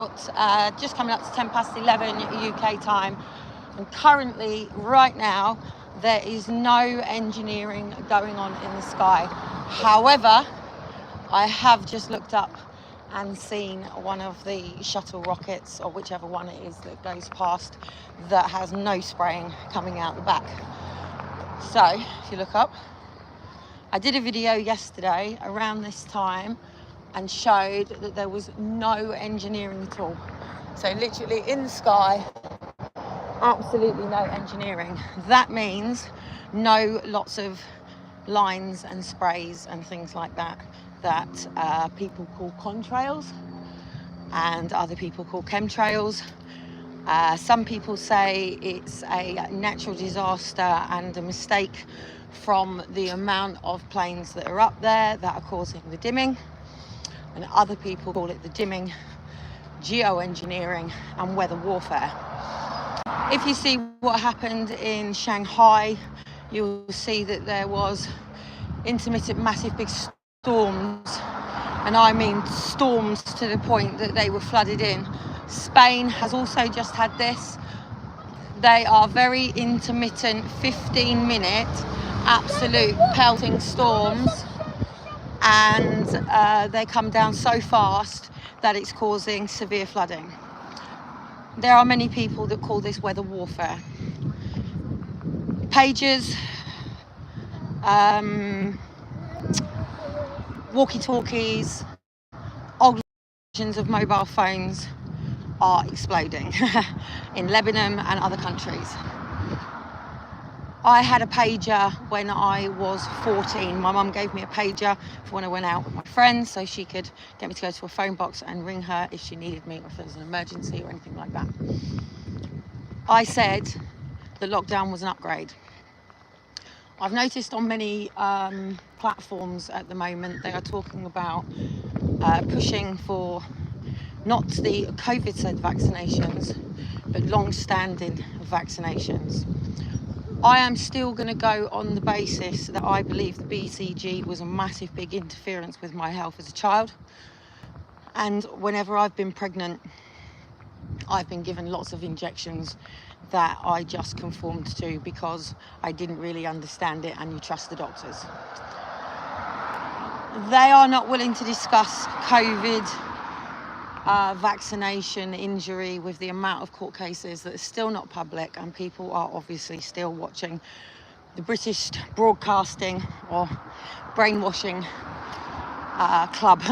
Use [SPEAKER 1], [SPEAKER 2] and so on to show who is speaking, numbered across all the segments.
[SPEAKER 1] just coming up to 11 UK time, and currently right now there is no engineering going on in the sky. However, I have just looked up and seen one of the shuttle rockets, or whichever one it is that goes past, that has no spraying coming out the back. So if you look up, I did a video yesterday around this time and showed that there was no engineering at all. So literally in the sky, absolutely no engineering. That means no lots of lines and sprays and things like that people call contrails and other people call chemtrails. Some people say it's a natural disaster and a mistake from the amount of planes that are up there that are causing the dimming, and other people call it the dimming, geoengineering and weather warfare. If you see what happened in Shanghai, you'll see that there was intermittent massive big storms, and I mean storms to the point that they were flooded in. Spain has also just had this. They are very intermittent 15-minute absolute pelting storms, and they come down so fast that it's causing severe flooding. There are many people that call this weather warfare. Pagers, walkie-talkies, old versions of mobile phones are exploding in Lebanon and other countries. I had a pager when I was 14. My mum gave me a pager for when I went out with my friends, so she could get me to go to a phone box and ring her if she needed me, or if there was an emergency or anything like that. I said the lockdown was an upgrade. I've noticed on many platforms at the moment they are talking about pushing for not the COVID-said vaccinations, but long-standing vaccinations. I am still going to go on the basis that I believe the BCG was a massive big interference with my health as a child. And whenever I've been pregnant, I've been given lots of injections that I just conformed to because I didn't really understand it, and you trust the doctors. They are not willing to discuss COVID vaccination injury with the amount of court cases that are still not public, and people are obviously still watching the British broadcasting or brainwashing club.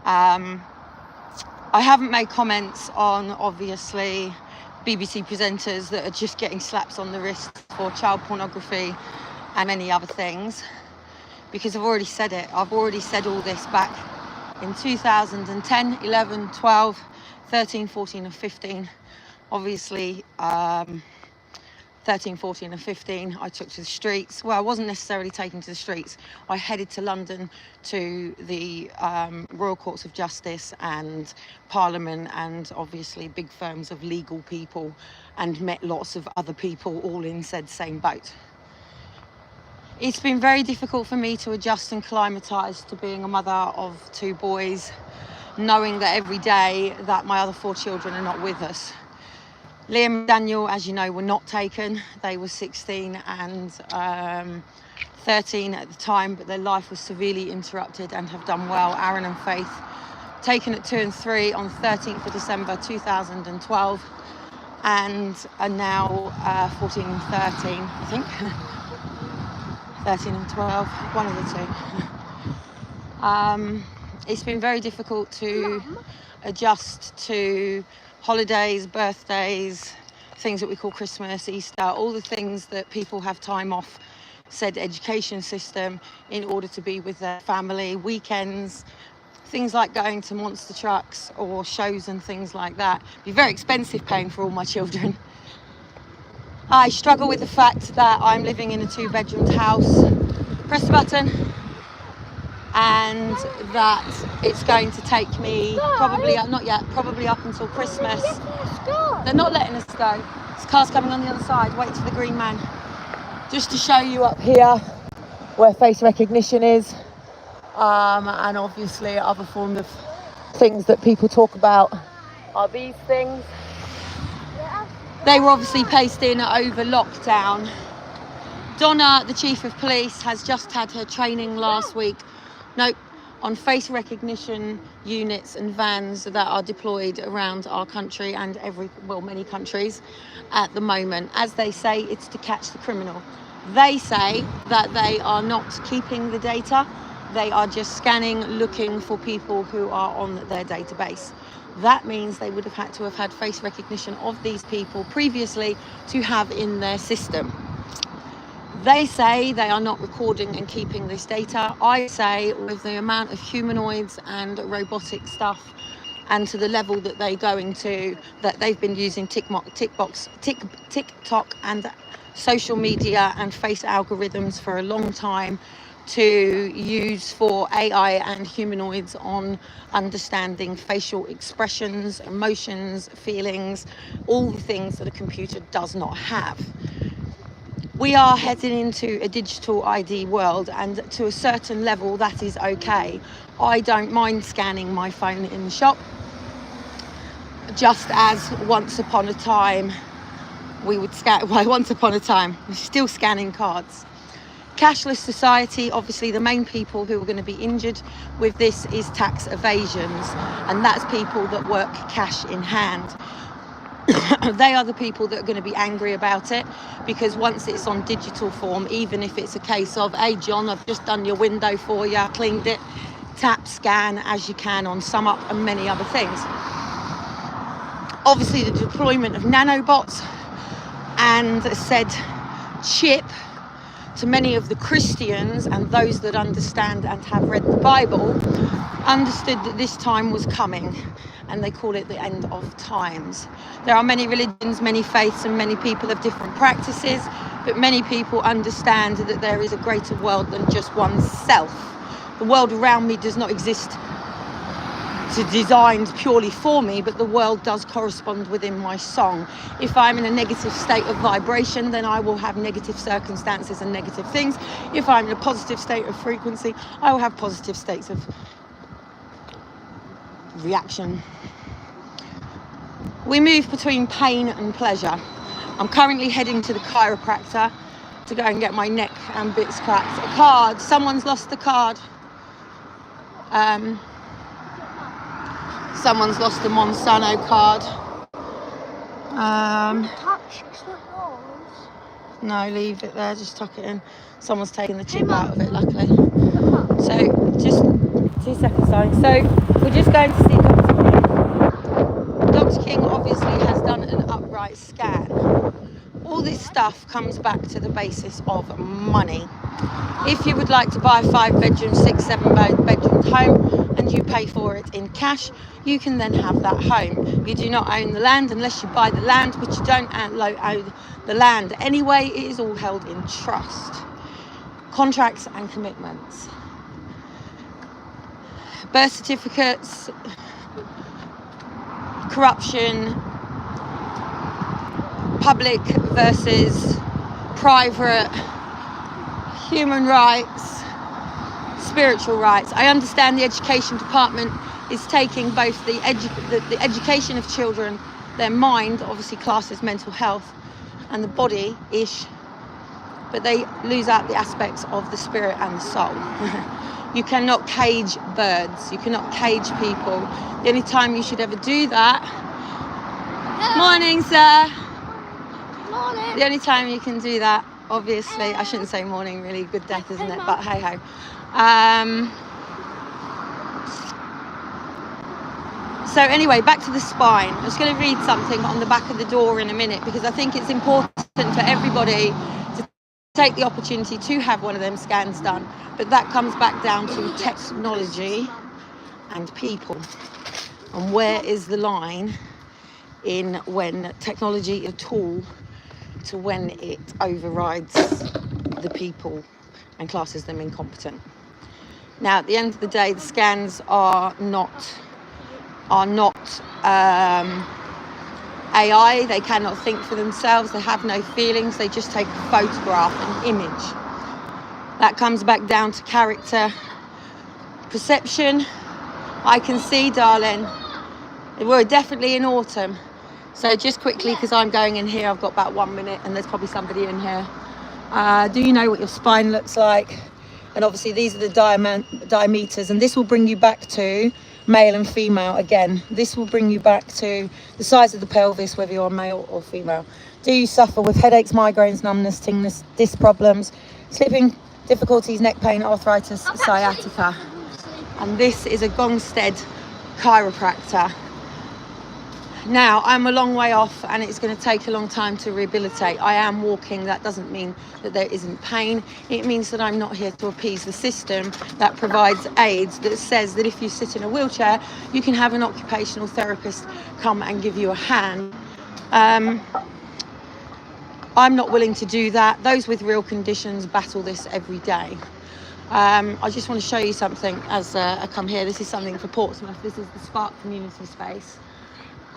[SPEAKER 1] I haven't made comments on obviously BBC presenters that are just getting slaps on the wrist for child pornography and many other things, because I've already said it. I've already said all this back in 2010, 11, 12, 13, 14 and 15. Obviously 13, 14 and 15 I took to the streets. Well, I wasn't necessarily taken to the streets. I headed to London to the Royal Courts of Justice and Parliament, and obviously big firms of legal people, and met lots of other people all in said same boat. It's been very difficult for me to adjust and acclimatise to being a mother of 2 boys, knowing that every day that my other 4 children are not with us. Liam and Daniel, as you know, were not taken. They were 16 and 13 at the time, but their life was severely interrupted and have done well. Aaron and Faith, taken at 2 and 3 on 13th of December 2012, and are now 14 and 13, I think. 13 and 12, one of the 2. It's been very difficult to adjust to holidays, birthdays, things that we call Christmas, Easter, all the things that people have time off said education system in order to be with their family, weekends, things like going to monster trucks or shows and things like that. It'd be very expensive paying for all my children. I struggle with the fact that I'm living in a 2-bedroomed house. Press the button. And that it's going to take me probably up until Christmas. They're not letting us go. This car's coming on the other side. Wait for the green man. Just to show you up here where face recognition is, and obviously other forms of things that people talk about are these things. They were obviously placed in over lockdown. Donna, the Chief of Police, has just had her training last week. On face recognition units and vans that are deployed around our country and many countries at the moment. As they say, it's to catch the criminal. They say that they are not keeping the data. They are just scanning, looking for people who are on their database. That means they would have had to have had face recognition of these people previously to have in their system. They say they are not recording and keeping this data. I say with the amount of humanoids and robotic stuff and to the level that they're going to, that they've been using TikTok and social media and face algorithms for a long time to use for AI and humanoids on understanding facial expressions, emotions, feelings, all the things that a computer does not have. We are heading into a digital ID world, and to a certain level that is okay. I don't mind scanning my phone in the shop, just as once upon a time we would scan, once upon a time, we're still scanning cards. Cashless society, obviously the main people who are going to be injured with this is tax evasions, and that's people that work cash in hand. They are the people that are going to be angry about it, because once it's on digital form, even if it's a case of, hey John, I've just done your window for you, cleaned it, tap, scan as you can on SumUp and many other things. Obviously the deployment of nanobots and said chip to many of the Christians and those that understand and have read the Bible understood that this time was coming, and they call it the end of times. There are many religions, many faiths, and many people have different practices, but many people understand that there is a greater world than just oneself. The world around me does not exist designed purely for me, but the world does correspond within my song. If I'm in a negative state of vibration, then I will have negative circumstances and negative things. If I'm in a positive state of frequency, I will have positive states of reaction. We move between pain and pleasure. I'm currently heading to the chiropractor to go and get my neck and bits cracked. A card, someone's lost the card. Someone's lost the Monsanto card. No, leave it there, just tuck it in. Someone's taken the chip out of it, luckily. So, just 2 seconds, sorry. So, we're just going to see Dr. King. Dr. King obviously has done an upright scan. All this stuff comes back to the basis of money. If you would like to buy a 5-bedroom, 6, 7-bedroom home and you pay for it in cash, you can then have that home. You do not own the land unless you buy the land, but you don't own the land anyway. It is all held in trust. Contracts and commitments. Birth certificates, corruption, public versus private, human rights, spiritual rights. I understand the education department is taking both the education of children, their mind, obviously classed as mental health, and the body-ish, but they lose out the aspects of the spirit and the soul. You cannot cage birds, you cannot cage people. The only time you should ever do that... Morning, sir. Morning. The only time you can do that, obviously, I shouldn't say morning, really, good death, isn't it? But hey ho. So anyway, back to the spine. I'm just going to read something on the back of the door in a minute, because I think it's important for everybody to take the opportunity to have one of them scans done. But that comes back down to technology and people. And where is the line in when technology is a tool to when it overrides the people and classes them incompetent. Now, at the end of the day, the scans are not AI. They cannot think for themselves. They have no feelings. They just take a photograph, an image. That comes back down to character, perception. I can see, darling, We're definitely in autumn. So just quickly, because I'm going in here, I've got about 1 minute and there's probably somebody in here. Do you know what your spine looks like? And obviously these are the diameters, and this will bring you back to male and female again. This will bring you back to the size of the pelvis, whether you're male or female. Do you suffer with headaches, migraines, numbness, tinnitus, disc problems, sleeping difficulties, neck pain, arthritis, sciatica? And this is a Gongstead chiropractor. Now, I'm a long way off and it's going to take a long time to rehabilitate. I am walking. That doesn't mean that there isn't pain. It means that I'm not here to appease the system that provides aids, that says that if you sit in a wheelchair, you can have an occupational therapist come and give you a hand. I'm not willing to do that. Those with real conditions battle this every day. I just want to show you something as I come here. This is something for Portsmouth. This is the Spark community space.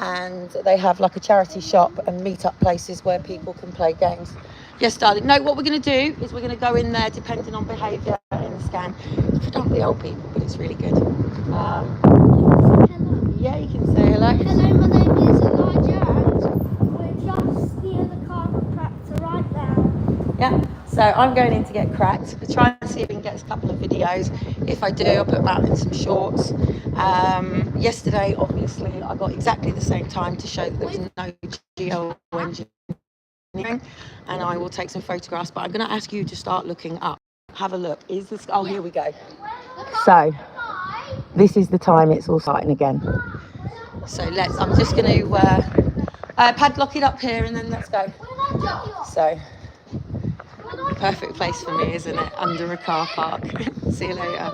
[SPEAKER 1] And they have like a charity shop and meet-up places where people can play games. Yes, darling. No, what we're going to do is we're going to go in there depending on behaviour in the scan. It's predominantly old people, but it's really good.
[SPEAKER 2] Hello.
[SPEAKER 1] Yeah, you can say hello.
[SPEAKER 2] Hello, my name is Elijah and we're just near the chiropractor right now.
[SPEAKER 1] Yeah, so I'm going in to get cracked. We're trying to see if we can get a couple of videos. If I do, I'll put them out in some shorts. Yesterday, obviously, I got exactly the same time to show that there was no geoengineering, and I will take some photographs, but I'm going to ask you to start looking up. Have a look. Is this? Oh, here we go. So, this is the time it's all starting again. So I'm just going to padlock it up here and then let's go. So, perfect place for me, isn't it? Under a car park. See you later.